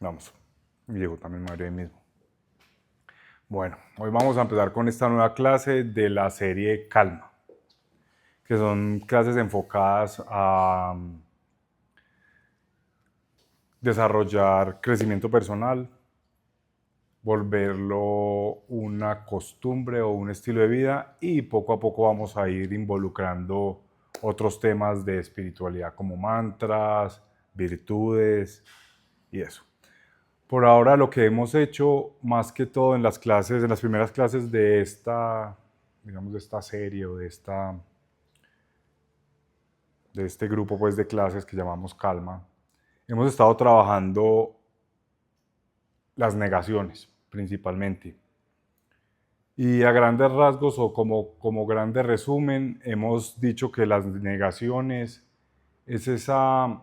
Vamos, Diego también me abrió ahí mismo. Bueno, hoy vamos a empezar con esta nueva clase de la serie Calma, que son clases enfocadas a desarrollar crecimiento personal, volverlo una costumbre o un estilo de vida y poco a poco vamos a ir involucrando otros temas de espiritualidad como mantras, virtudes y eso. Por ahora lo que hemos hecho más que todo en las clases, en las primeras clases de esta, digamos, de esta serie o de este grupo pues de clases que llamamos Calma, hemos estado trabajando las negaciones principalmente. Y a grandes rasgos o como grande resumen, hemos dicho que las negaciones es esa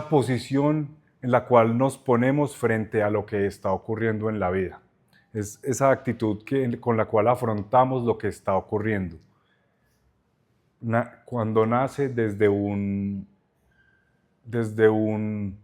posición en la cual nos ponemos frente a lo que está ocurriendo en la vida. Es esa actitud con la cual afrontamos lo que está ocurriendo. Cuando nace desde un, desde un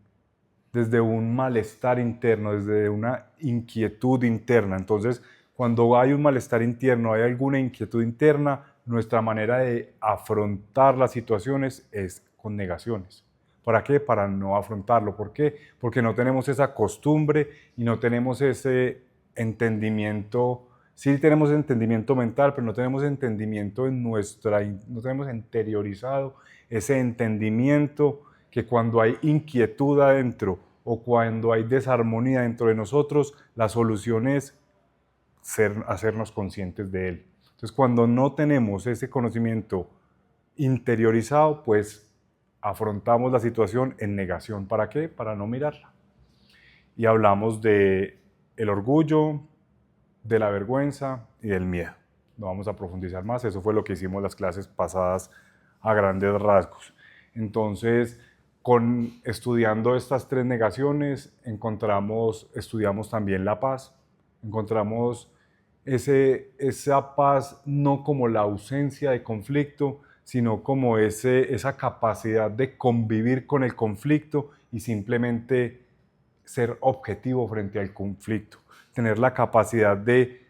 malestar interno, desde una inquietud interna. Entonces, cuando hay un malestar interno, hay alguna inquietud interna, nuestra manera de afrontar las situaciones es con negaciones. ¿Para qué? Para no afrontarlo. ¿Por qué? Porque no tenemos esa costumbre y no tenemos ese entendimiento. Sí tenemos entendimiento mental, pero no tenemos entendimiento no tenemos interiorizado ese entendimiento que cuando hay inquietud adentro o cuando hay desarmonía dentro de nosotros, la solución es hacernos conscientes de él. Entonces, cuando no tenemos ese conocimiento interiorizado, pues afrontamos la situación en negación. ¿Para qué? Para no mirarla. Y hablamos de el orgullo, de la vergüenza y del miedo. No vamos a profundizar más, eso fue lo que hicimos las clases pasadas a grandes rasgos. Entonces, estudiando estas tres negaciones, estudiamos también la paz, encontramos esa paz no como la ausencia de conflicto, sino como esa capacidad de convivir con el conflicto y simplemente ser objetivo frente al conflicto, tener la capacidad de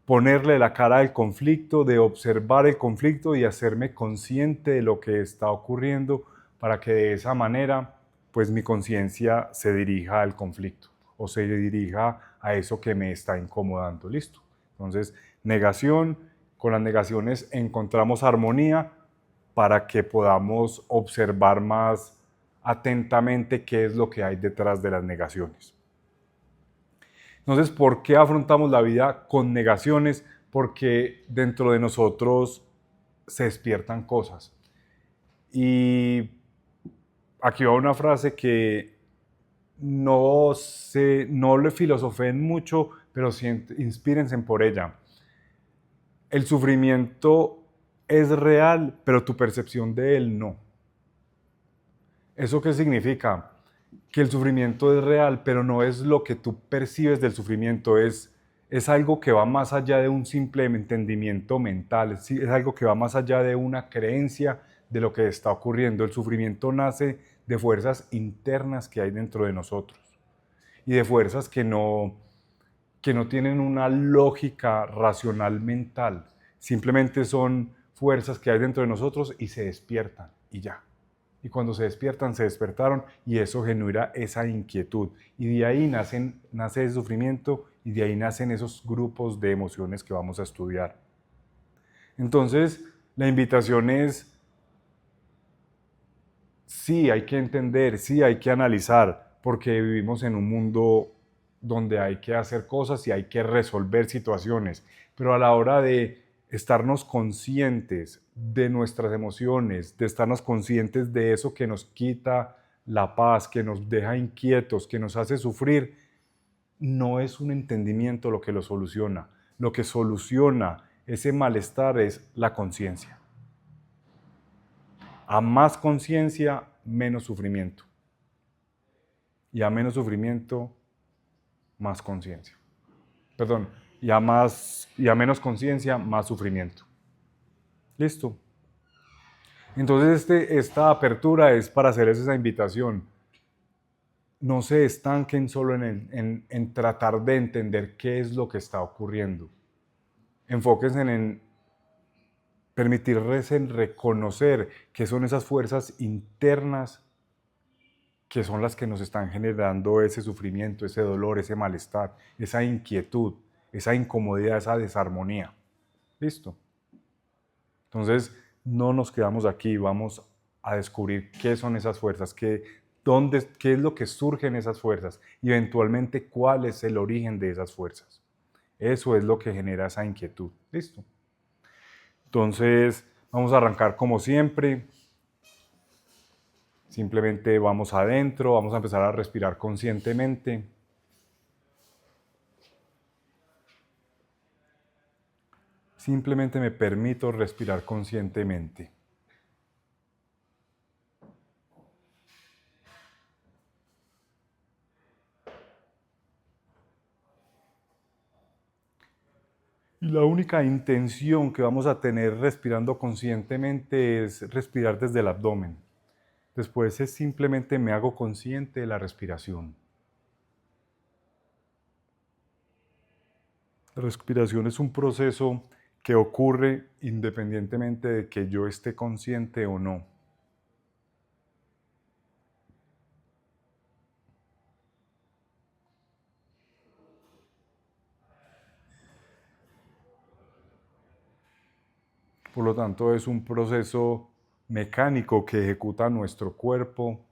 ponerle la cara al conflicto, de observar el conflicto y hacerme consciente de lo que está ocurriendo para que de esa manera pues mi conciencia se dirija al conflicto o se dirija a eso que me está incomodando. Listo. Entonces, negación, con las negaciones encontramos armonía para que podamos observar más atentamente qué es lo que hay detrás de las negaciones. Entonces, ¿por qué afrontamos la vida con negaciones? Porque dentro de nosotros se despiertan cosas. Y aquí va una frase que no le filosofeen mucho, pero sí inspírense por ella. El sufrimiento es real, pero tu percepción de él no. ¿Eso qué significa? Que el sufrimiento es real, pero no es lo que tú percibes del sufrimiento, es algo que va más allá de un simple entendimiento mental, es algo que va más allá de una creencia de lo que está ocurriendo. El sufrimiento nace de fuerzas internas que hay dentro de nosotros y de fuerzas que no tienen una lógica racional mental, simplemente son fuerzas que hay dentro de nosotros y se despiertan y ya. Y cuando se despiertan, se despertaron y eso genera esa inquietud. Y de ahí nace el sufrimiento y de ahí nacen esos grupos de emociones que vamos a estudiar. Entonces, la invitación es, sí, hay que entender, sí, hay que analizar, porque vivimos en un mundo donde hay que hacer cosas y hay que resolver situaciones, pero a la hora de estarnos conscientes de nuestras emociones, de estarnos conscientes de eso que nos quita la paz, que nos deja inquietos, que nos hace sufrir, no es un entendimiento lo que lo soluciona. Lo que soluciona ese malestar es la conciencia. A más conciencia, menos sufrimiento. Y a menos sufrimiento, más conciencia. Perdón, y a menos conciencia, más sufrimiento. ¿Listo? Entonces esta apertura es para hacerles esa invitación. no se estanquen solo en tratar de entender qué es lo que está ocurriendo. Enfóquense en permitirles en reconocer qué son esas fuerzas internas que son las que nos están generando ese sufrimiento, ese dolor, ese malestar, esa inquietud, esa incomodidad, esa desarmonía. ¿Listo? Entonces, no nos quedamos aquí, vamos a descubrir qué son esas fuerzas, qué es lo que surge en esas fuerzas y eventualmente cuál es el origen de esas fuerzas. Eso es lo que genera esa inquietud. ¿Listo? Entonces, vamos a arrancar como siempre. Simplemente vamos adentro, vamos a empezar a respirar conscientemente. Simplemente me permito respirar conscientemente. Y la única intención que vamos a tener respirando conscientemente es respirar desde el abdomen. Después es simplemente me hago consciente de la respiración. La respiración es un proceso que ocurre independientemente de que yo esté consciente o no. Por lo tanto, es un proceso mecánico que ejecuta nuestro cuerpo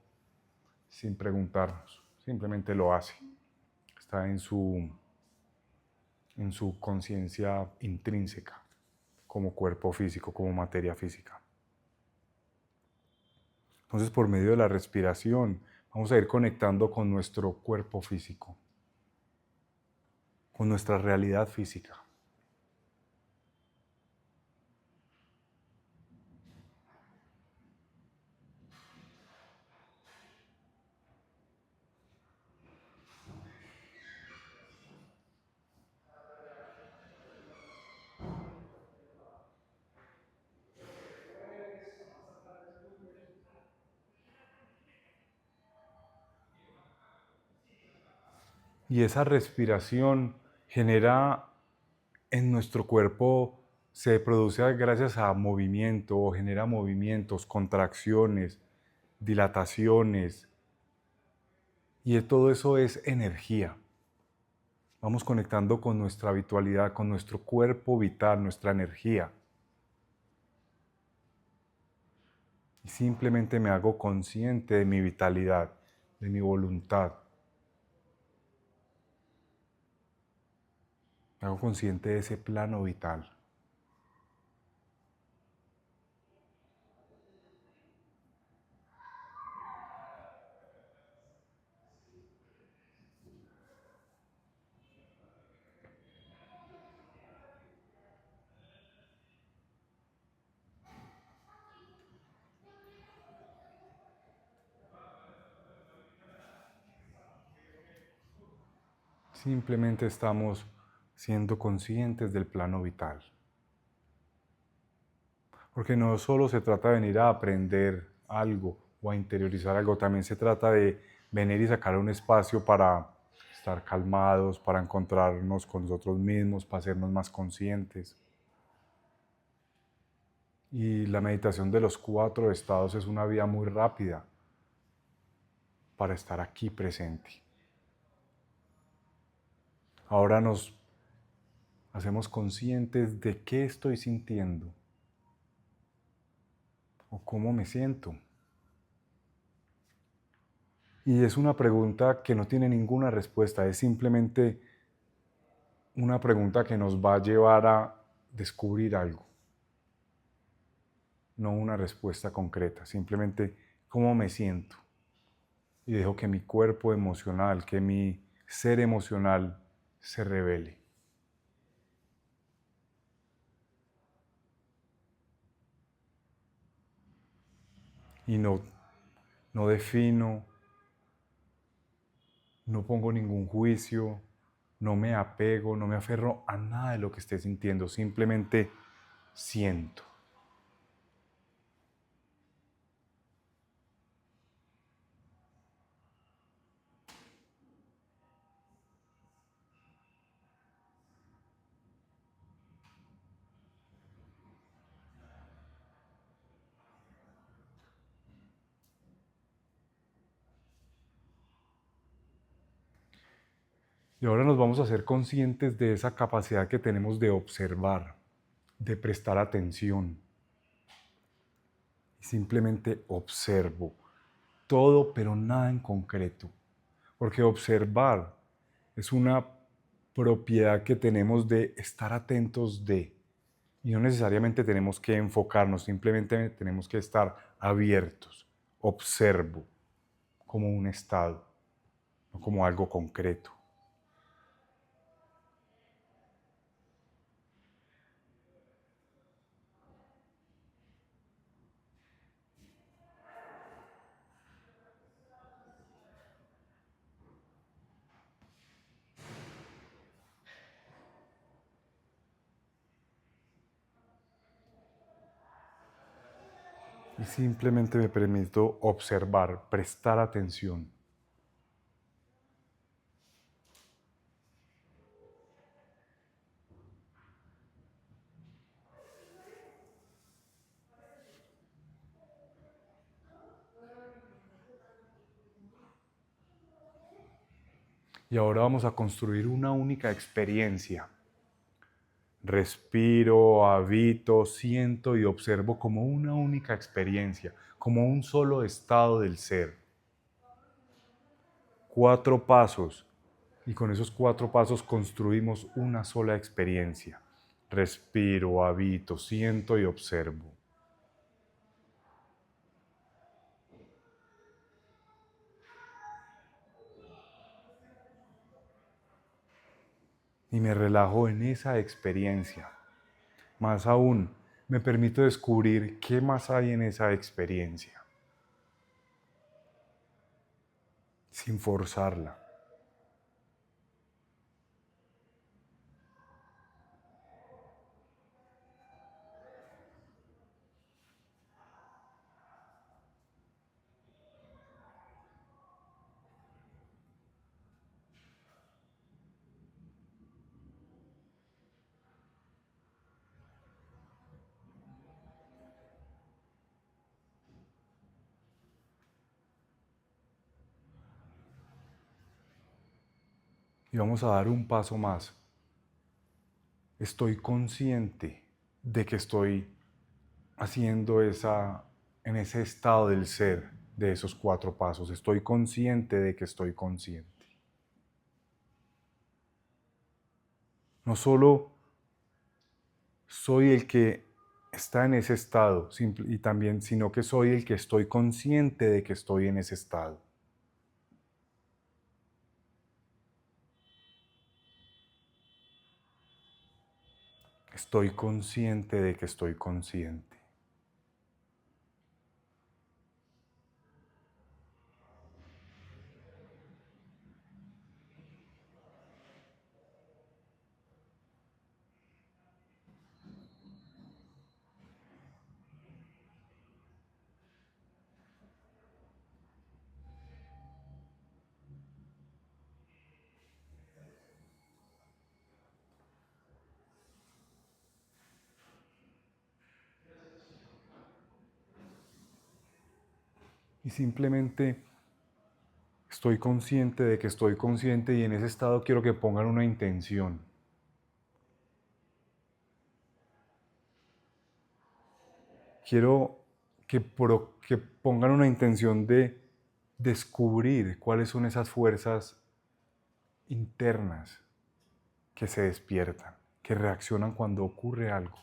sin preguntarnos. Simplemente lo hace. Está en su conciencia intrínseca, como cuerpo físico, como materia física. Entonces, por medio de la respiración, vamos a ir conectando con nuestro cuerpo físico, con nuestra realidad física. Y esa respiración genera en nuestro cuerpo, se produce gracias a movimiento o genera movimientos, contracciones, dilataciones. Y todo eso es energía. Vamos conectando con nuestra vitalidad, con nuestro cuerpo vital, nuestra energía. Y simplemente me hago consciente de mi vitalidad, de mi voluntad. Me hago consciente de ese plano vital. Simplemente estamos siendo conscientes del plano vital. Porque no solo se trata de venir a aprender algo o a interiorizar algo, también se trata de venir y sacar un espacio para estar calmados, para encontrarnos con nosotros mismos, para hacernos más conscientes. Y la meditación de los 4 estados es una vía muy rápida para estar aquí presente. Ahora nos hacemos conscientes de qué estoy sintiendo o cómo me siento. Y es una pregunta que no tiene ninguna respuesta, es simplemente una pregunta que nos va a llevar a descubrir algo, no una respuesta concreta, simplemente cómo me siento. Y dejo que mi cuerpo emocional, que mi ser emocional se revele. Y no defino, no pongo ningún juicio, no me apego, no me aferro a nada de lo que esté sintiendo, simplemente siento. Y ahora nos vamos a ser conscientes de esa capacidad que tenemos de observar, de prestar atención. Y simplemente observo todo, pero nada en concreto. Porque observar es una propiedad que tenemos de estar atentos de. Y no necesariamente tenemos que enfocarnos, simplemente tenemos que estar abiertos. Observo como un estado, no como algo concreto. Y simplemente me permito observar, prestar atención. Y ahora vamos a construir una única experiencia. Respiro, habito, siento y observo como una única experiencia, como un solo estado del ser. 4 pasos. Y con esos 4 pasos construimos una sola experiencia. Respiro, habito, siento y observo. Y me relajo en esa experiencia. Más aún, me permito descubrir qué más hay en esa experiencia, sin forzarla. Y vamos a dar un paso más. Estoy consciente de que estoy haciendo en ese estado del ser de esos 4 pasos. Estoy consciente de que estoy consciente. No solo soy el que está en ese estado y también, sino que soy el que estoy consciente de que estoy en ese estado. Estoy consciente de que estoy consciente. Y simplemente estoy consciente de que estoy consciente y en ese estado quiero que pongan una intención. Quiero que pongan una intención de descubrir cuáles son esas fuerzas internas que se despiertan, que reaccionan cuando ocurre algo.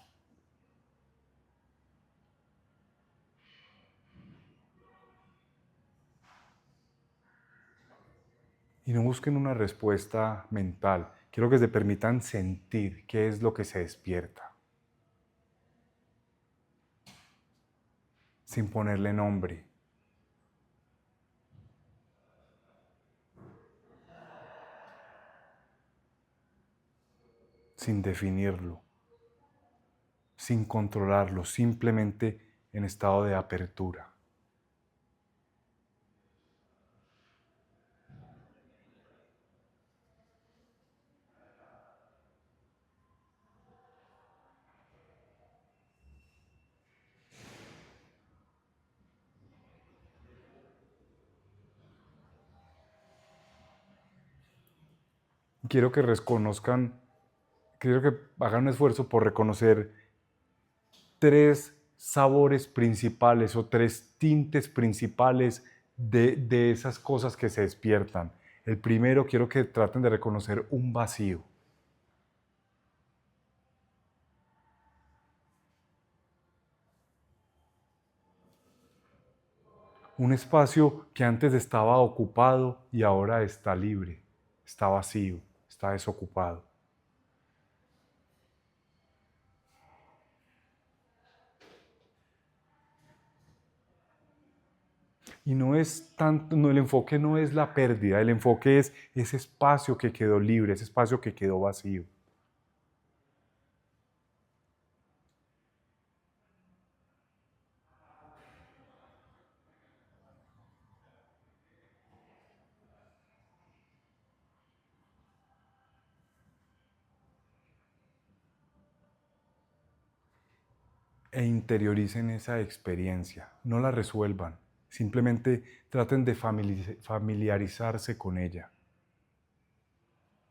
Y no busquen una respuesta mental. Quiero que se permitan sentir qué es lo que se despierta, sin ponerle nombre, sin definirlo, sin controlarlo, simplemente en estado de apertura. quiero que reconozcan, quiero que hagan un esfuerzo por reconocer tres sabores principales o tres tintes principales de esas cosas que se despiertan. El primero, quiero que traten de reconocer un vacío. Un espacio que antes estaba ocupado y ahora está libre, está vacío, está desocupado. Y no es tanto, no, el enfoque no es la pérdida, el enfoque es ese espacio que quedó libre, ese espacio que quedó vacío. E interioricen esa experiencia, no la resuelvan, simplemente traten de familiarizarse con ella,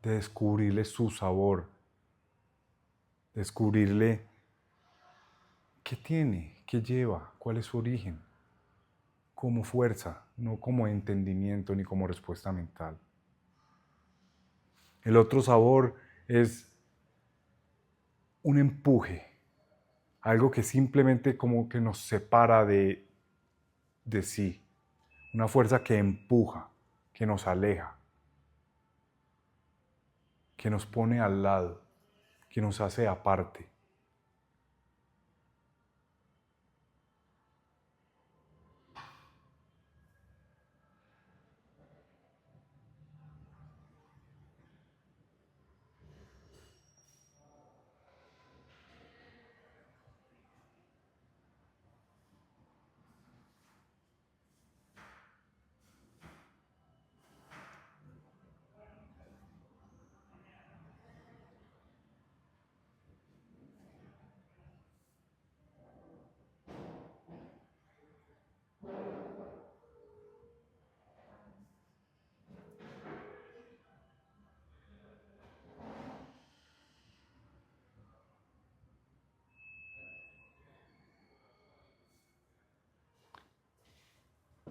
de descubrirle su sabor, descubrirle qué tiene, qué lleva, cuál es su origen, como fuerza, no como entendimiento ni como respuesta mental. El otro sabor es un empuje, algo que simplemente como que nos separa de sí, una fuerza que empuja, que nos aleja, que nos pone al lado, que nos hace aparte.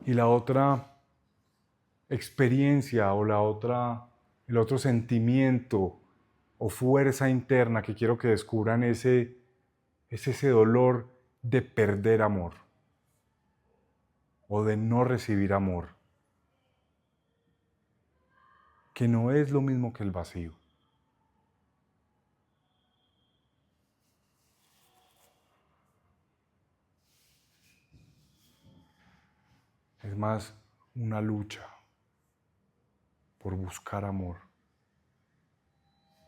Y la otra experiencia o el otro sentimiento o fuerza interna que quiero que descubran es ese dolor de perder amor o de no recibir amor, que no es lo mismo que el vacío. Es más una lucha por buscar amor.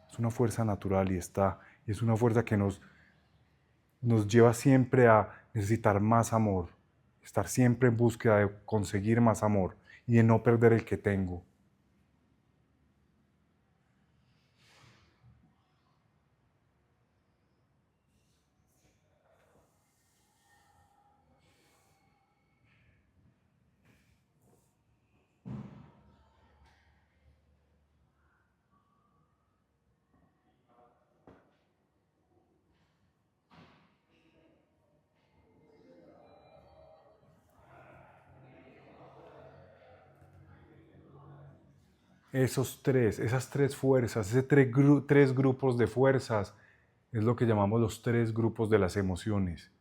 Es una fuerza natural y es una fuerza que nos lleva siempre a necesitar más amor, estar siempre en búsqueda de conseguir más amor y de no perder el que tengo. Esas tres fuerzas, tres grupos de fuerzas, es lo que llamamos los tres grupos de las emociones.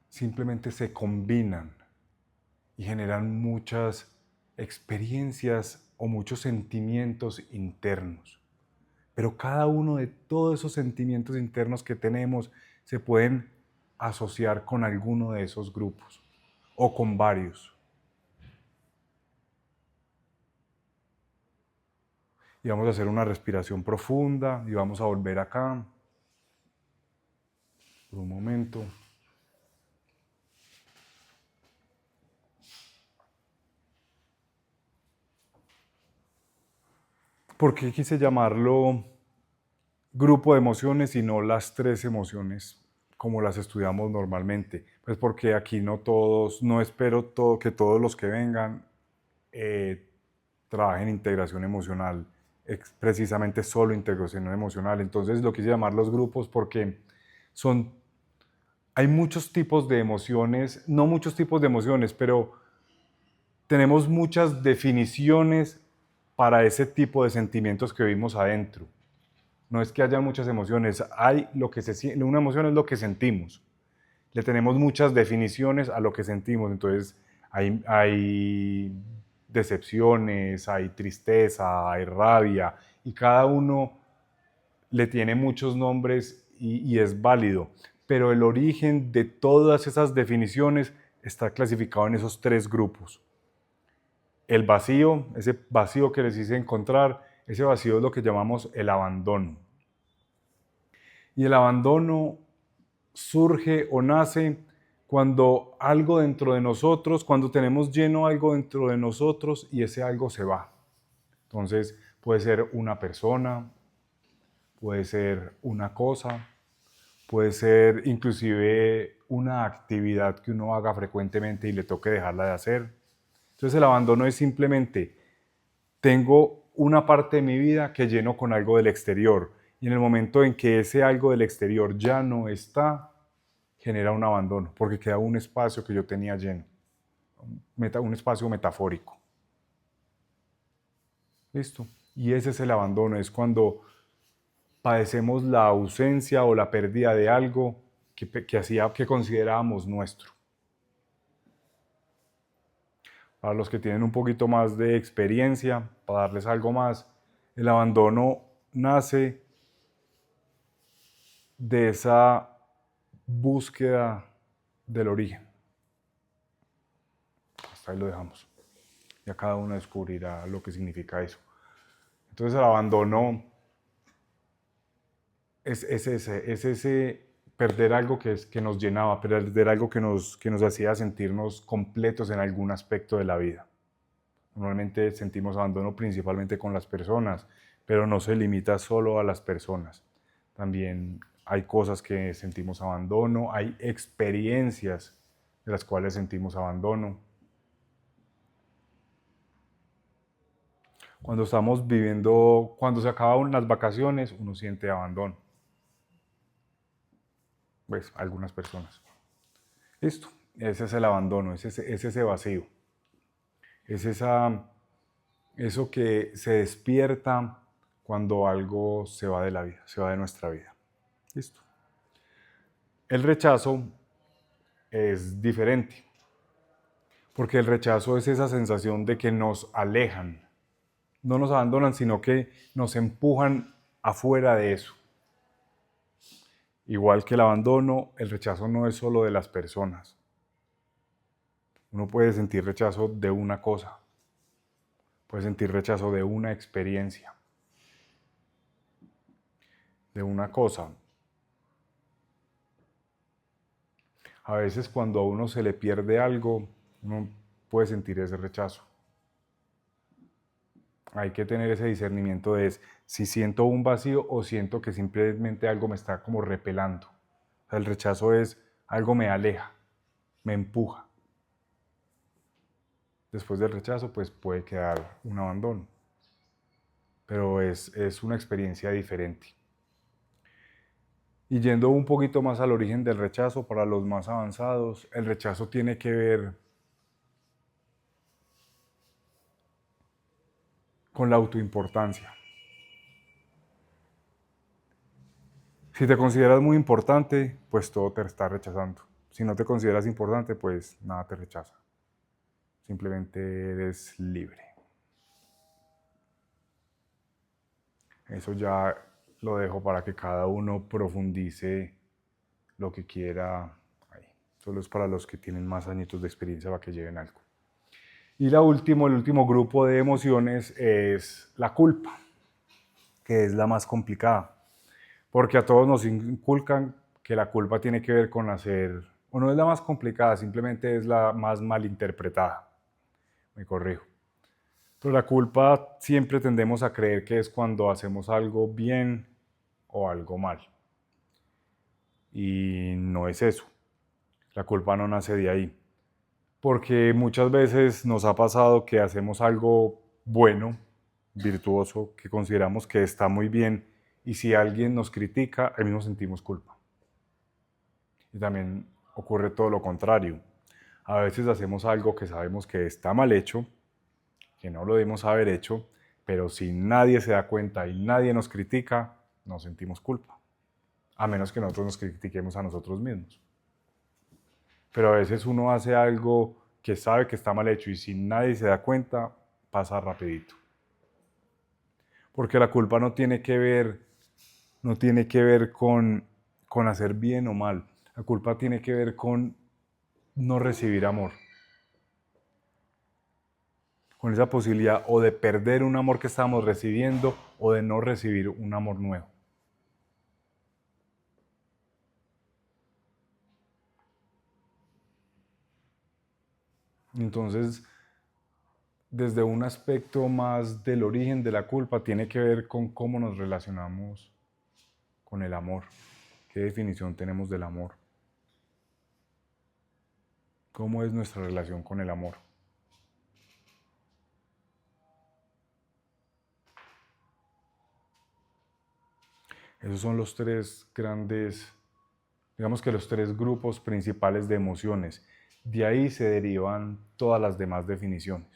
Simplemente se combinan y generan muchas experiencias o muchos sentimientos internos. Pero cada uno de todos esos sentimientos internos que tenemos se pueden asociar con alguno de esos grupos o con varios. Y vamos a hacer una respiración profunda y vamos a volver acá por un momento. ¿Por qué quise llamarlo grupo de emociones y no las tres emociones como las estudiamos normalmente? Pues porque aquí no espero que todos los que vengan trabaja en integración emocional, precisamente solo integración emocional. Entonces lo quise llamar los grupos porque hay muchos tipos de emociones, no muchos tipos de emociones, pero tenemos muchas definiciones para ese tipo de sentimientos que vivimos adentro. No es que haya muchas emociones, una emoción es lo que sentimos. Le tenemos muchas definiciones a lo que sentimos, entonces hay decepciones, hay tristeza, hay rabia, y cada uno le tiene muchos nombres y es válido, pero el origen de todas esas definiciones está clasificado en esos tres grupos. El vacío, ese vacío que les hice encontrar, ese vacío es lo que llamamos el abandono. Y el abandono surge o nace cuando algo dentro de nosotros, cuando tenemos lleno algo dentro de nosotros y ese algo se va. Entonces puede ser una persona, puede ser una cosa, puede ser inclusive una actividad que uno haga frecuentemente y le toque dejarla de hacer. Entonces el abandono es simplemente, tengo una parte de mi vida que lleno con algo del exterior y en el momento en que ese algo del exterior ya no está, genera un abandono, porque queda un espacio que yo tenía lleno, un espacio metafórico. ¿Listo? Y ese es el abandono, es cuando padecemos la ausencia o la pérdida de algo que considerábamos nuestro. Para los que tienen un poquito más de experiencia, para darles algo más, el abandono nace de esa búsqueda del origen. Hasta ahí lo dejamos. Ya cada uno descubrirá lo que significa eso. Entonces el abandono es ese perder algo que nos llenaba, perder algo que nos hacía sentirnos completos en algún aspecto de la vida. Normalmente sentimos abandono principalmente con las personas, pero no se limita solo a las personas. También hay cosas que sentimos abandono, hay experiencias de las cuales sentimos abandono. Cuando estamos viviendo, cuando se acaban las vacaciones, uno siente abandono. Pues algunas personas. Listo, ese es el abandono, es ese vacío. Es eso que se despierta cuando algo se va de la vida, se va de nuestra vida. Listo. El rechazo es diferente, porque el rechazo es esa sensación de que nos alejan, no nos abandonan, sino que nos empujan afuera de eso. Igual que el abandono, el rechazo no es solo de las personas. Uno puede sentir rechazo de una cosa, puede sentir rechazo de una experiencia, de una cosa. A veces cuando a uno se le pierde algo, uno puede sentir ese rechazo. Hay que tener ese discernimiento de si siento un vacío o siento que simplemente algo me está como repelando. O sea, el rechazo es algo me aleja, me empuja. Después del rechazo, pues puede quedar un abandono. Pero es una experiencia diferente. Y yendo un poquito más al origen del rechazo, para los más avanzados, el rechazo tiene que ver con la autoimportancia. Si te consideras muy importante, pues todo te está rechazando. Si no te consideras importante, pues nada te rechaza. Simplemente eres libre. Eso ya lo dejo para que cada uno profundice lo que quiera ahí. Solo es para los que tienen más añitos de experiencia para que lleven algo. Y el último grupo de emociones es la culpa, que es la más complicada. Porque a todos nos inculcan que la culpa tiene que ver con hacer, o no es la más complicada, simplemente es la más mal interpretada. Me corrijo. Pero la culpa siempre tendemos a creer que es cuando hacemos algo bien o algo mal. Y no es eso. La culpa no nace de ahí. Porque muchas veces nos ha pasado que hacemos algo bueno, virtuoso, que consideramos que está muy bien, y si alguien nos critica, ahí mismo sentimos culpa. Y también ocurre todo lo contrario. A veces hacemos algo que sabemos que está mal hecho, que no lo debemos haber hecho, pero si nadie se da cuenta y nadie nos critica, no sentimos culpa. A menos que nosotros nos critiquemos a nosotros mismos. Pero a veces uno hace algo que sabe que está mal hecho y si nadie se da cuenta, pasa rapidito. Porque la culpa no tiene que ver con hacer bien o mal. La culpa tiene que ver con no recibir amor. Con esa posibilidad o de perder un amor que estábamos recibiendo o de no recibir un amor nuevo. Entonces, desde un aspecto más del origen de la culpa, tiene que ver con cómo nos relacionamos con el amor. ¿Qué definición tenemos del amor? ¿Cómo es nuestra relación con el amor? Esos son los tres grandes, digamos que los tres grupos principales de emociones. De ahí se derivan todas las demás definiciones.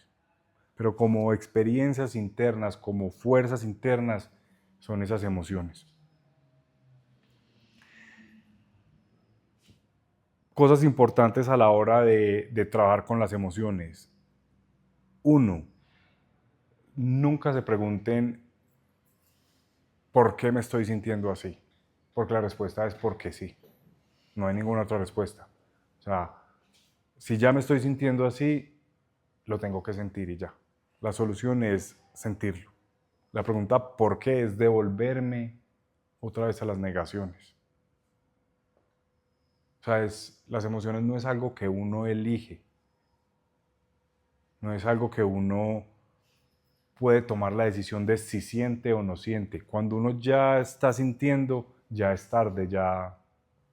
Pero como experiencias internas, como fuerzas internas, son esas emociones. Cosas importantes a la hora de trabajar con las emociones. Uno, nunca se pregunten por qué me estoy sintiendo así. Porque la respuesta es porque sí. No hay ninguna otra respuesta. O sea, si ya me estoy sintiendo así, lo tengo que sentir y ya. La solución es sentirlo. La pregunta ¿por qué? Es devolverme otra vez a las negaciones. O sea, las emociones no es algo que uno elige, no es algo que uno puede tomar la decisión de si siente o no siente. Cuando uno ya está sintiendo, ya es tarde, ya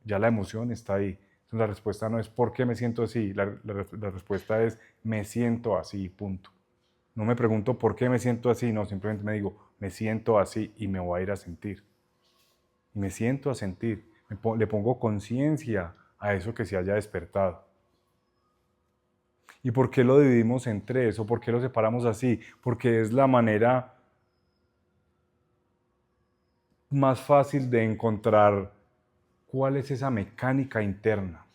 la emoción está ahí. Entonces la respuesta no es ¿por qué me siento así? La respuesta es me siento así, punto. No me pregunto por qué me siento así, no, simplemente me digo me siento así y me voy a ir a sentir. Me siento a sentir, le pongo conciencia a eso que se haya despertado. ¿Y por qué lo dividimos en tres o por qué lo separamos así? Porque es la manera más fácil de encontrar cuál es esa mecánica interna.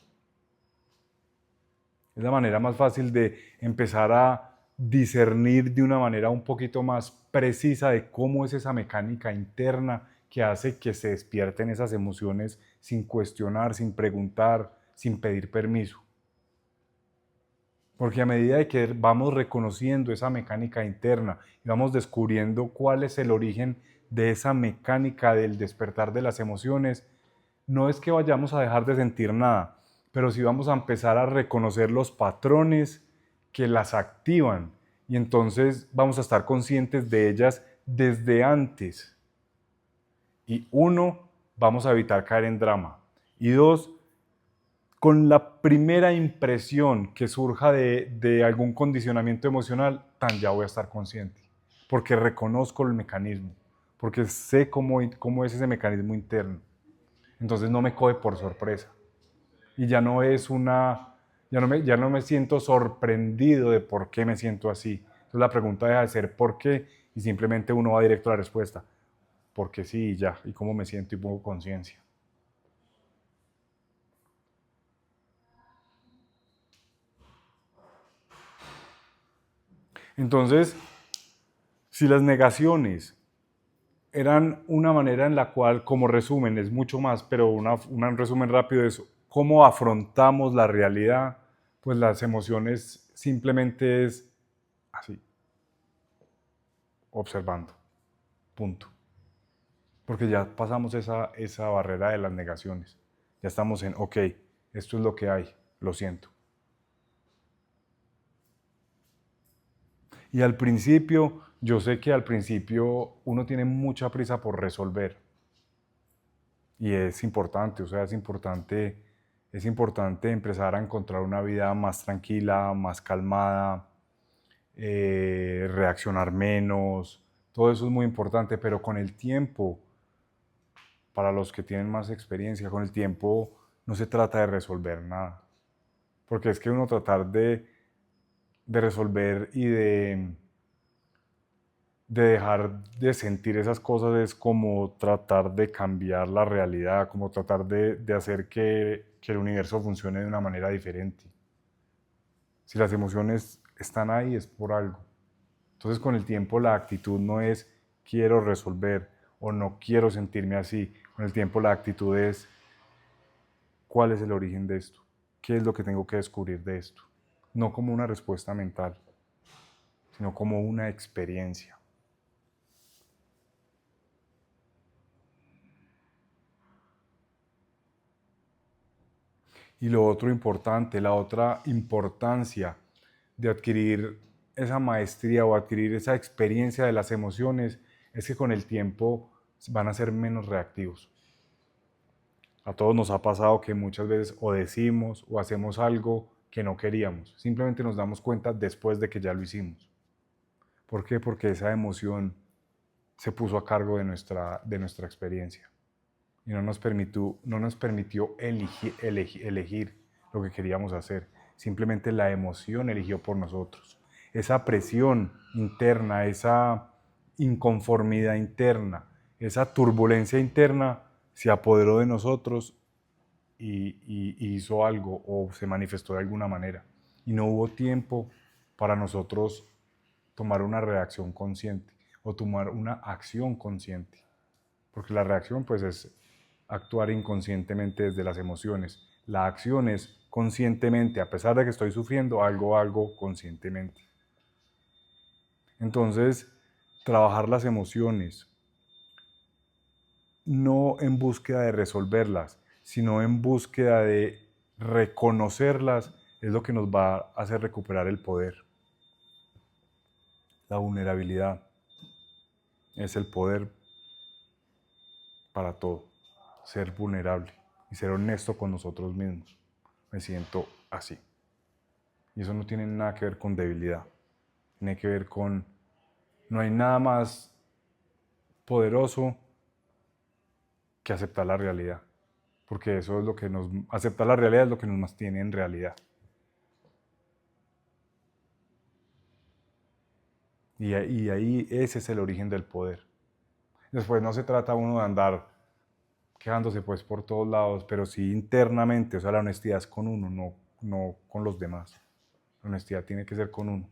Es la manera más fácil de empezar a discernir de una manera un poquito más precisa de cómo es esa mecánica interna que hace que se despierten esas emociones sin cuestionar, sin preguntar, sin pedir permiso. Porque a medida de que vamos reconociendo esa mecánica interna y vamos descubriendo cuál es el origen de esa mecánica del despertar de las emociones, no es que vayamos a dejar de sentir nada, pero sí vamos a empezar a reconocer los patrones que las activan y entonces vamos a estar conscientes de ellas desde antes. Y uno, vamos a evitar caer en drama. Y dos, con la primera impresión que surja de algún condicionamiento emocional, ya voy a estar consciente, porque reconozco el mecanismo, porque sé cómo es ese mecanismo interno. Entonces no me coge por sorpresa. Y ya no es ya no me siento sorprendido de por qué me siento así. Entonces la pregunta deja de ser por qué y simplemente uno va directo a la respuesta. Porque sí y ya, y cómo me siento y pongo conciencia. Entonces, si las negaciones eran una manera en la cual, como resumen, es mucho más, pero un resumen rápido es cómo afrontamos la realidad, pues las emociones simplemente es así, observando, punto. Porque ya pasamos esa barrera de las negaciones. Ya estamos en, ok, esto es lo que hay, lo siento. Y al principio, yo sé que al principio uno tiene mucha prisa por resolver. Y es importante, o sea, es importante empezar a encontrar una vida más tranquila, más calmada, reaccionar menos. Todo eso es muy importante, pero con el tiempo, para los que tienen más experiencia, con el tiempo no se trata de resolver nada. Porque es que uno tratar de resolver y de dejar de sentir esas cosas es como tratar de cambiar la realidad, como tratar de hacer que el universo funcione de una manera diferente. Si las emociones están ahí es por algo. Entonces con el tiempo la actitud no es quiero resolver o no quiero sentirme así. Con el tiempo la actitud es cuál es el origen de esto, qué es lo que tengo que descubrir de esto. No como una respuesta mental, sino como una experiencia. Y lo otro importante, la otra importancia de adquirir esa maestría o adquirir esa experiencia de las emociones es que con el tiempo van a ser menos reactivos. A todos nos ha pasado que muchas veces o decimos o hacemos algo que no queríamos. Simplemente nos damos cuenta después de que ya lo hicimos. ¿Por qué? Porque esa emoción se puso a cargo de nuestra experiencia y no nos permitió elegir lo que queríamos hacer. Simplemente la emoción eligió por nosotros. Esa presión interna, esa inconformidad interna, esa turbulencia interna se apoderó de nosotros y hizo algo o se manifestó de alguna manera. Y no hubo tiempo para nosotros tomar una reacción consciente o tomar una acción consciente. Porque la reacción pues es actuar inconscientemente desde las emociones. La acción es conscientemente, a pesar de que estoy sufriendo, algo conscientemente. Entonces, trabajar las emociones, no en búsqueda de resolverlas, sino en búsqueda de reconocerlas, es lo que nos va a hacer recuperar el poder. La vulnerabilidad es el poder para todo. Ser vulnerable y ser honesto con nosotros mismos. Me siento así. Y eso no tiene nada que ver con debilidad. Tiene que ver con... No hay nada más poderoso que aceptar la realidad. Porque eso es lo que nos... Aceptar la realidad es lo que nos mantiene en realidad. Y ahí ese es el origen del poder. Después no se trata uno de andar quejándose pues por todos lados, pero sí internamente, o sea, la honestidad es con uno, no con los demás. La honestidad tiene que ser con uno.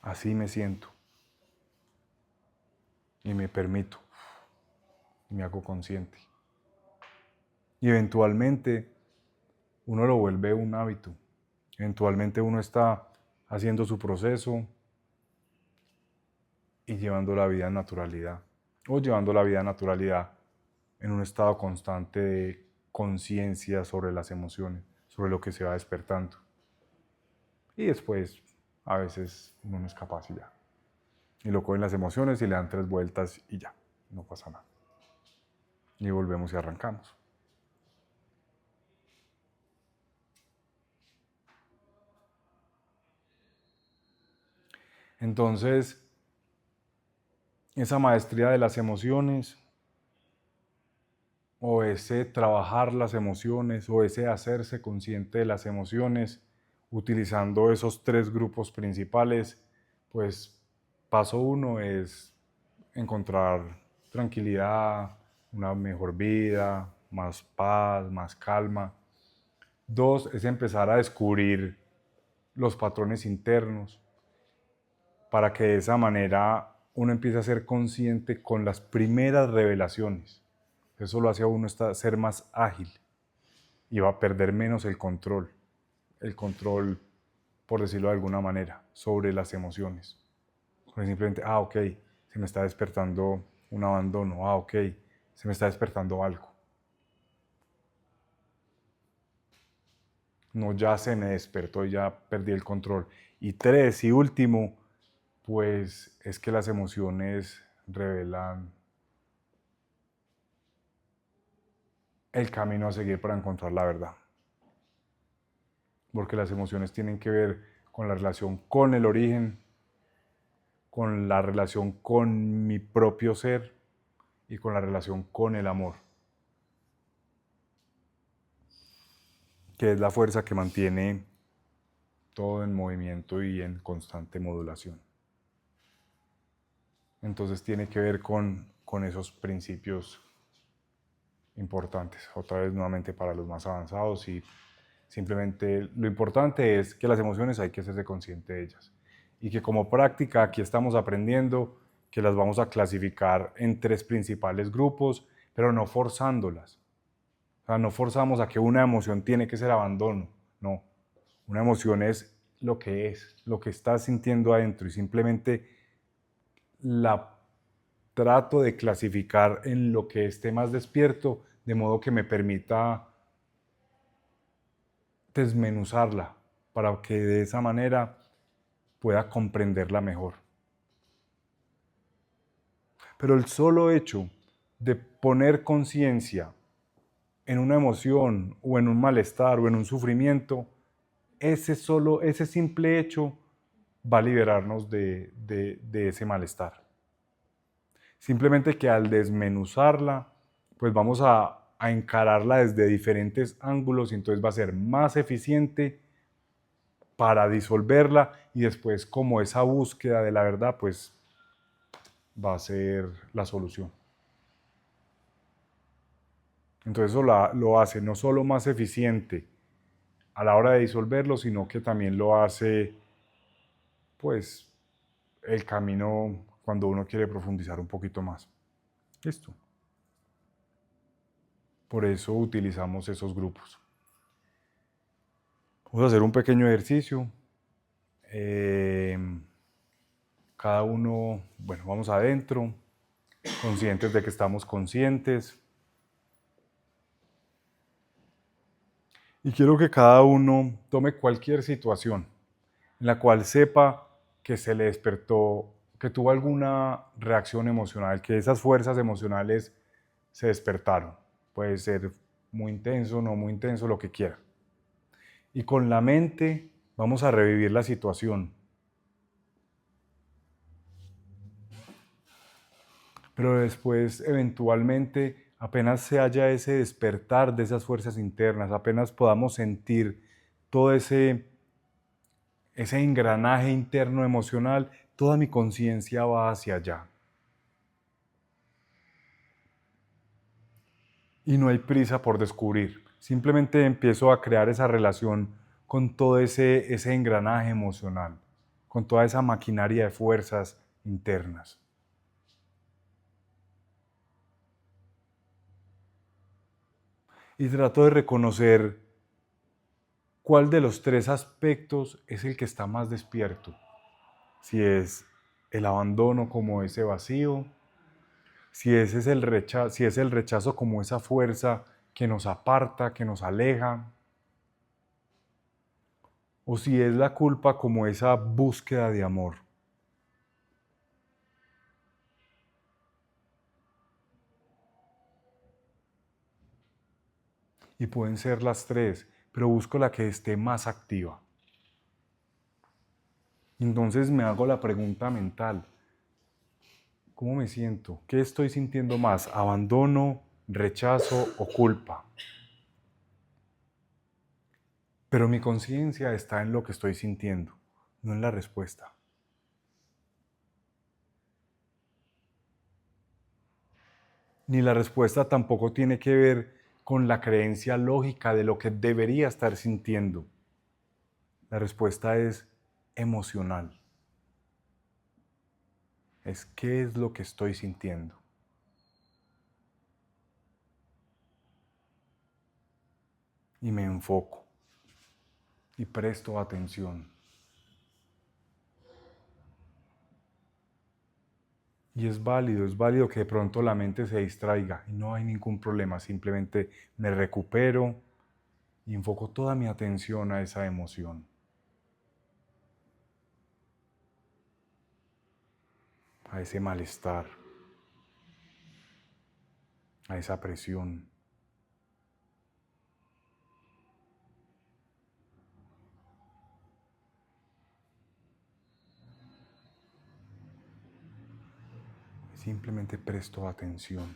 Así me siento y me permito y me hago consciente. Y eventualmente uno lo vuelve un hábito. Eventualmente uno está haciendo su proceso y llevando la vida en naturalidad. O llevando la vida en naturalidad en un estado constante de conciencia sobre las emociones, sobre lo que se va despertando. Y después, a veces, uno no es capaz y ya. Y lo cogen las emociones y le dan 3 vueltas y ya, no pasa nada. Y volvemos y arrancamos. Entonces, esa maestría de las emociones, o ese trabajar las emociones, o ese hacerse consciente de las emociones, utilizando esos 3 grupos principales, pues paso 1 es encontrar tranquilidad, una mejor vida, más paz, más calma. 2 es empezar a descubrir los patrones internos para que de esa manera uno empiece a ser consciente con las primeras revelaciones. Eso lo hace a uno ser más ágil y va a perder menos el control, por decirlo de alguna manera, sobre las emociones. Porque simplemente, ok, se me está despertando un abandono, ok, se me está despertando algo. No, ya se me despertó y ya perdí el control. Y 3, y último, pues es que las emociones revelan el camino a seguir para encontrar la verdad. porque las emociones tienen que ver con la relación con el origen, con la relación con mi propio ser y con la relación con el amor, que es la fuerza que mantiene todo en movimiento y en constante modulación. Entonces tiene que ver con esos principios importantes, otra vez nuevamente para los más avanzados, y simplemente lo importante es que las emociones hay que hacerse consciente de ellas y que como práctica aquí estamos aprendiendo que las vamos a clasificar en tres principales grupos, pero no forzándolas. O sea, no forzamos a que una emoción tiene que ser abandono, no. Una emoción es, lo que estás sintiendo adentro, y simplemente la trato de clasificar en lo que esté más despierto, de modo que me permita desmenuzarla, para que de esa manera pueda comprenderla mejor. Pero el solo hecho de poner conciencia en una emoción o en un malestar o en un sufrimiento, ese simple hecho va a liberarnos de ese malestar. Simplemente que al desmenuzarla, pues vamos a encararla desde diferentes ángulos, y entonces va a ser más eficiente para disolverla, y después como esa búsqueda de la verdad, pues va a ser la solución. Entonces eso lo hace no solo más eficiente a la hora de disolverlo, sino que también lo hace, pues, el camino cuando uno quiere profundizar un poquito más. Listo. Por eso utilizamos esos grupos. Vamos a hacer un pequeño ejercicio. Cada uno, bueno, vamos adentro, conscientes de que estamos conscientes. Y quiero que cada uno tome cualquier situación en la cual sepa que se le despertó, que tuvo alguna reacción emocional, que esas fuerzas emocionales se despertaron. Puede ser muy intenso, no muy intenso, lo que quiera. Y con la mente vamos a revivir la situación. Pero después, eventualmente, apenas se haya ese despertar de esas fuerzas internas, apenas podamos sentir todo ese engranaje interno emocional, toda mi conciencia va hacia allá. Y no hay prisa por descubrir. Simplemente empiezo a crear esa relación con todo ese engranaje emocional, con toda esa maquinaria de fuerzas internas. Y trato de reconocer cuál de los tres aspectos es el que está más despierto. Si es el abandono como ese vacío, si ese es el rechazo, si es el rechazo como esa fuerza que nos aparta, que nos aleja, o si es la culpa como esa búsqueda de amor. Y pueden ser las tres, pero busco la que esté más activa. Entonces me hago la pregunta mental: ¿cómo me siento? ¿Qué estoy sintiendo más? ¿Abandono, rechazo o culpa? Pero mi conciencia está en lo que estoy sintiendo, no en la respuesta. Ni la respuesta tampoco tiene que ver con la creencia lógica de lo que debería estar sintiendo. La respuesta es emocional. Es qué es lo que estoy sintiendo. Y me enfoco y presto atención. Y es válido que de pronto la mente se distraiga, y no hay ningún problema, simplemente me recupero y enfoco toda mi atención a esa emoción, a ese malestar, a esa presión. simplemente presto atención.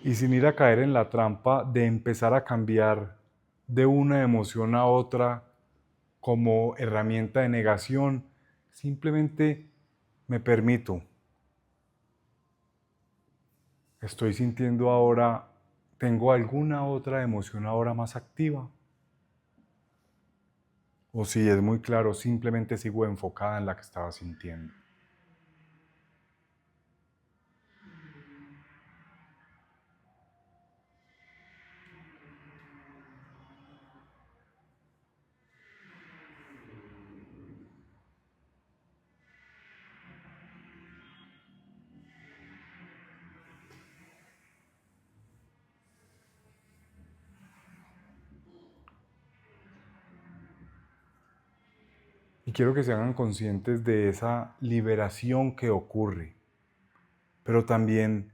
Y sin ir a caer en la trampa de empezar a cambiar de una emoción a otra como herramienta de negación, simplemente me permito. Estoy sintiendo ahora, ¿tengo alguna otra emoción ahora más activa? O si es muy claro, simplemente sigo enfocada en la que estaba sintiendo. Y quiero que se hagan conscientes de esa liberación que ocurre, pero también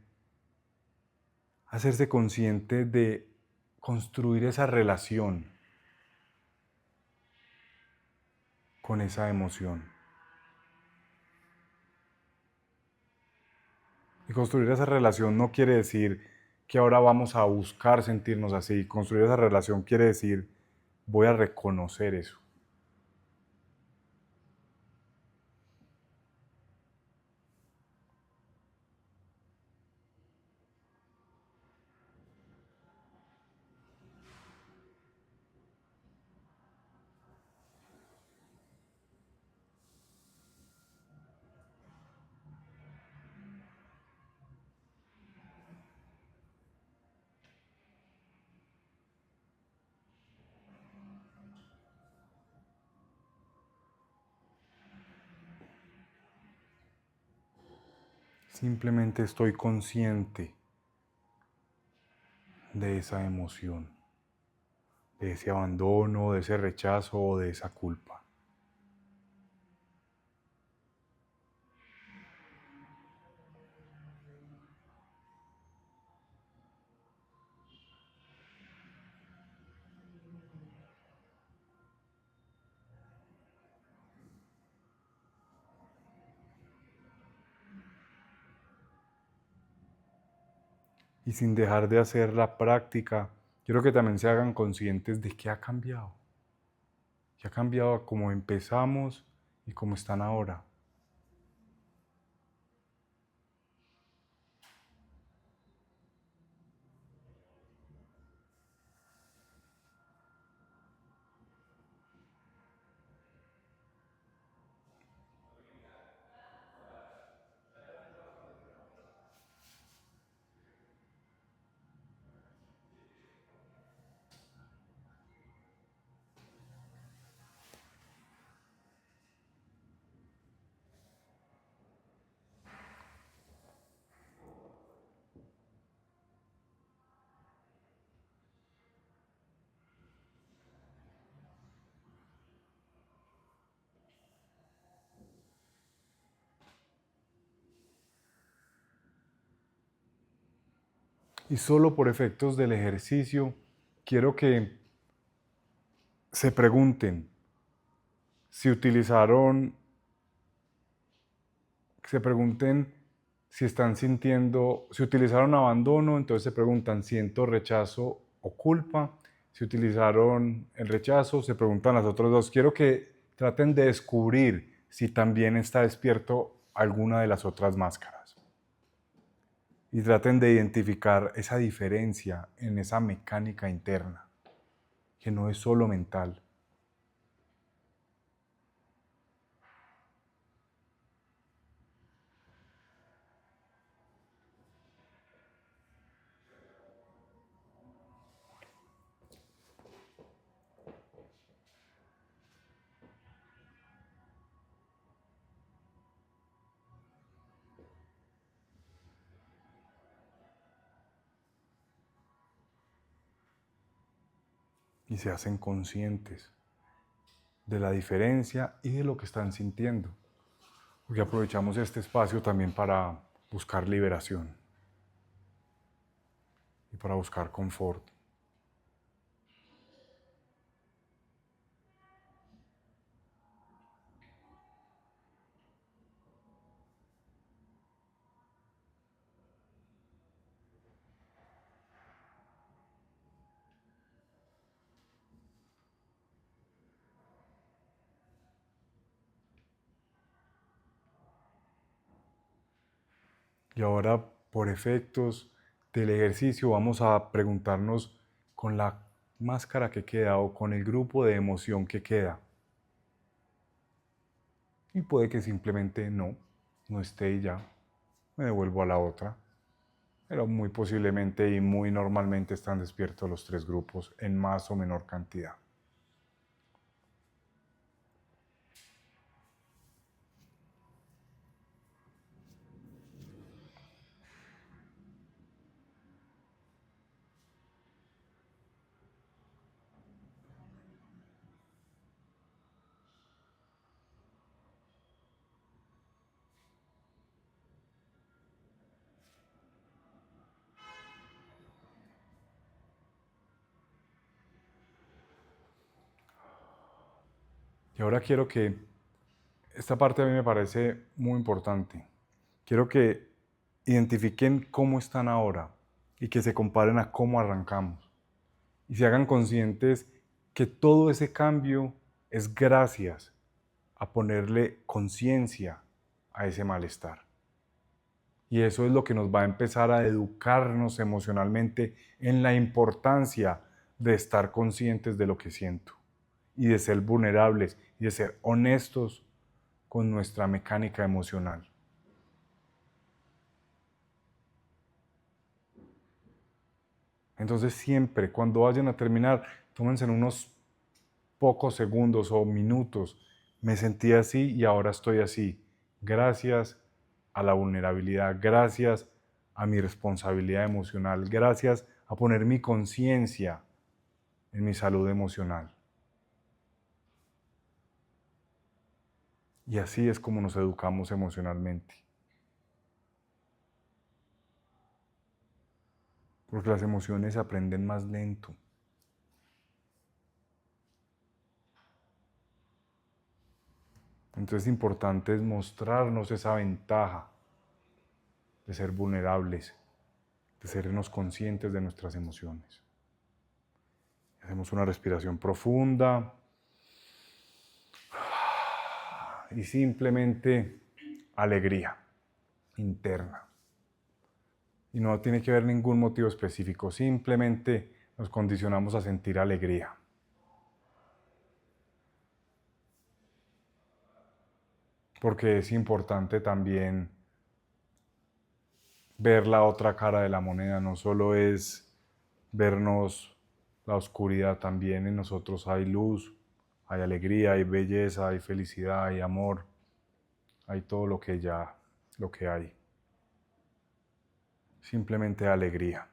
hacerse consciente de construir esa relación con esa emoción. Y construir esa relación no quiere decir que ahora vamos a buscar sentirnos así. Construir esa relación quiere decir, voy a reconocer eso. Simplemente estoy consciente de esa emoción, de ese abandono, de ese rechazo o de esa culpa. Y sin dejar de hacer la práctica, quiero que también se hagan conscientes de qué ha cambiado. Qué ha cambiado a cómo empezamos y cómo están ahora. Y solo por efectos del ejercicio, quiero que se pregunten si utilizaron, se pregunten si están sintiendo, si utilizaron abandono, entonces se preguntan, ¿siento rechazo o culpa? Si utilizaron el rechazo, se preguntan las otras dos. Quiero que traten de descubrir si también está despierto alguna de las otras máscaras. Y traten de identificar esa diferencia en esa mecánica interna, que no es solo mental. y se hacen conscientes de la diferencia y de lo que están sintiendo. Porque aprovechamos este espacio también para buscar liberación y para buscar confort. Y ahora, por efectos del ejercicio, vamos a preguntarnos con la máscara que queda o con el grupo de emoción que queda. Y puede que simplemente no esté y ya, me devuelvo a la otra. Pero muy posiblemente y muy normalmente están despiertos los tres grupos en más o menor cantidad. Y ahora quiero que, esta parte a mí me parece muy importante, quiero que identifiquen cómo están ahora y que se comparen a cómo arrancamos. Y se hagan conscientes que todo ese cambio es gracias a ponerle conciencia a ese malestar. Y eso es lo que nos va a empezar a educarnos emocionalmente en la importancia de estar conscientes de lo que siento y de ser vulnerables y de ser honestos con nuestra mecánica emocional. Entonces siempre, cuando vayan a terminar, tómense unos pocos segundos o minutos. Me sentí así y ahora estoy así. Gracias a la vulnerabilidad, gracias a mi responsabilidad emocional, gracias a poner mi conciencia en mi salud emocional. Y así es como nos educamos emocionalmente. Porque las emociones se aprenden más lento. Entonces importante es mostrarnos esa ventaja de ser vulnerables, de sernos conscientes de nuestras emociones. Hacemos una respiración profunda y simplemente alegría interna. Y no tiene que haber ningún motivo específico, simplemente nos condicionamos a sentir alegría. Porque es importante también ver la otra cara de la moneda, no solo es vernos la oscuridad, también en nosotros hay luz, hay alegría, hay belleza, hay felicidad, hay amor, hay todo lo que hay. Simplemente alegría.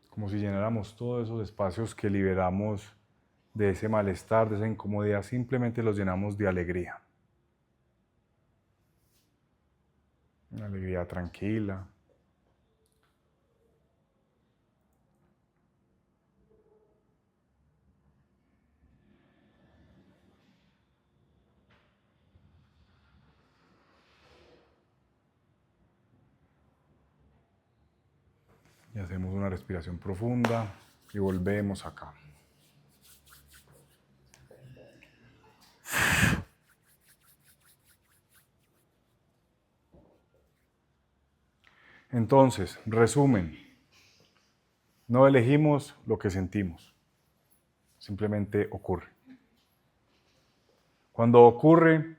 Como si llenáramos todos esos espacios que liberamos de ese malestar, de esa incomodidad, simplemente los llenamos de alegría. Una alegría tranquila. Y hacemos una respiración profunda y volvemos acá. Entonces, resumen, no elegimos lo que sentimos, simplemente ocurre. Cuando ocurre,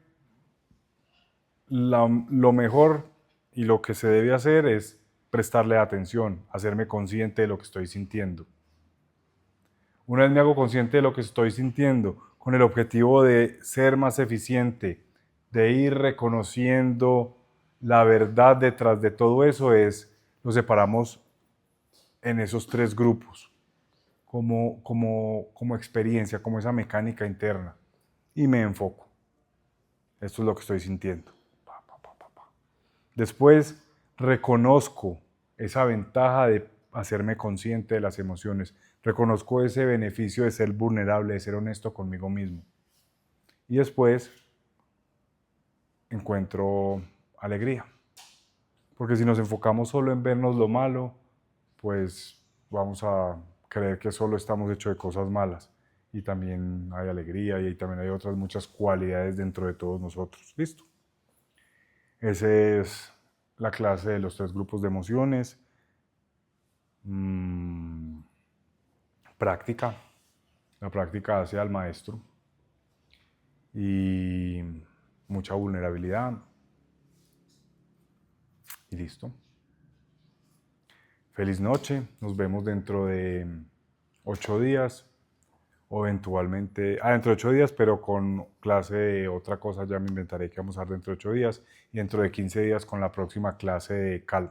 lo mejor y lo que se debe hacer es prestarle atención, hacerme consciente de lo que estoy sintiendo. Una vez me hago consciente de lo que estoy sintiendo, con el objetivo de ser más eficiente, de ir reconociendo la verdad detrás de todo eso es, lo separamos en esos tres grupos, como experiencia, como esa mecánica interna. Y me enfoco. Esto es lo que estoy sintiendo. Después reconozco esa ventaja de hacerme consciente de las emociones. Reconozco ese beneficio de ser vulnerable, de ser honesto conmigo mismo. Y después encuentro alegría. Porque si nos enfocamos solo en vernos lo malo, pues vamos a creer que solo estamos hechos de cosas malas. Y también hay alegría y también hay otras muchas cualidades dentro de todos nosotros. ¿Listo? Esa es la clase de los tres grupos de emociones. Práctica. La práctica hace al maestro. Y mucha vulnerabilidad. Y listo. Feliz noche. Nos vemos dentro de 8 días. O eventualmente, dentro de 8 días, pero con clase de otra cosa, ya me inventaré que vamos a dar dentro de 8 días. Y dentro de 15 días con la próxima clase de calma.